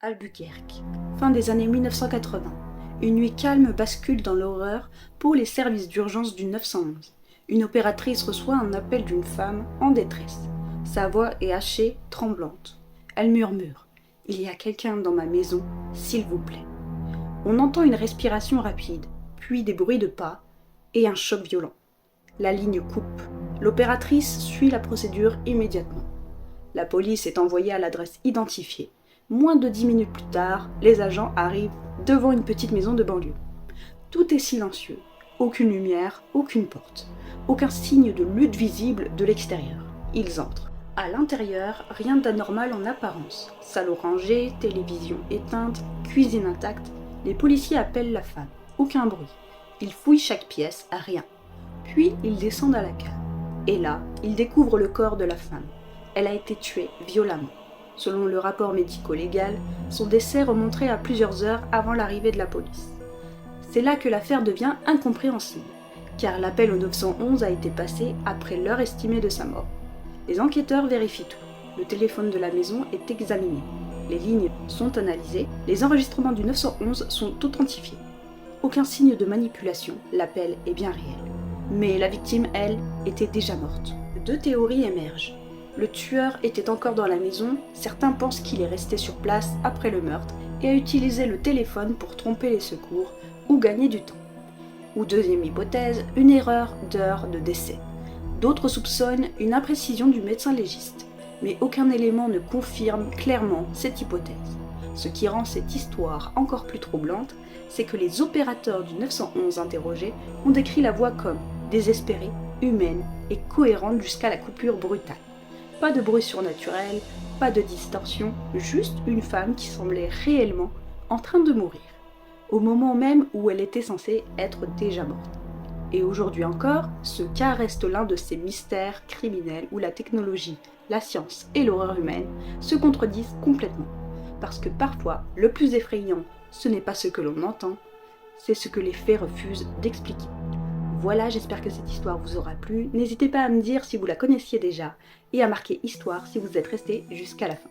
Albuquerque, fin des années 1980. Une nuit calme bascule dans l'horreur pour les services d'urgence du 911. Une opératrice reçoit un appel d'une femme en détresse. Sa voix est hachée, tremblante. Elle murmure : « Il y a quelqu'un dans ma maison, s'il vous plaît. » On entend une respiration rapide, puis des bruits de pas et un choc violent. La ligne coupe. L'opératrice suit la procédure immédiatement. La police est envoyée à l'adresse identifiée. Moins de 10 minutes plus tard, les agents arrivent devant une petite maison de banlieue. Tout est silencieux. Aucune lumière, aucune porte. Aucun signe de lutte visible de l'extérieur. Ils entrent. À l'intérieur, rien d'anormal en apparence. Salon rangé, télévision éteinte, cuisine intacte. Les policiers appellent la femme. Aucun bruit. Ils fouillent chaque pièce, rien. Puis ils descendent à la cave. Et là, ils découvrent le corps de la femme. Elle a été tuée violemment. Selon le rapport médico-légal, son décès remonterait à plusieurs heures avant l'arrivée de la police. C'est là que l'affaire devient incompréhensible, car l'appel au 911 a été passé après l'heure estimée de sa mort. Les enquêteurs vérifient tout. Le téléphone de la maison est examiné. Les lignes sont analysées. Les enregistrements du 911 sont authentifiés. Aucun signe de manipulation, l'appel est bien réel. Mais la victime, elle, était déjà morte. Deux théories émergent. Le tueur était encore dans la maison, certains pensent qu'il est resté sur place après le meurtre et a utilisé le téléphone pour tromper les secours ou gagner du temps. Ou deuxième hypothèse, une erreur d'heure de décès. D'autres soupçonnent une imprécision du médecin légiste, mais aucun élément ne confirme clairement cette hypothèse. Ce qui rend cette histoire encore plus troublante, c'est que les opérateurs du 911 interrogés ont décrit la voix comme désespérée, humaine et cohérente jusqu'à la coupure brutale. Pas de bruit surnaturel, pas de distorsion, juste une femme qui semblait réellement en train de mourir, au moment même où elle était censée être déjà morte. Et aujourd'hui encore, ce cas reste l'un de ces mystères criminels où la technologie, la science et l'horreur humaine se contredisent complètement. Parce que parfois, le plus effrayant, ce n'est pas ce que l'on entend, c'est ce que les faits refusent d'expliquer. Voilà, j'espère que cette histoire vous aura plu. N'hésitez pas à me dire si vous la connaissiez déjà et à marquer histoire si vous êtes resté jusqu'à la fin.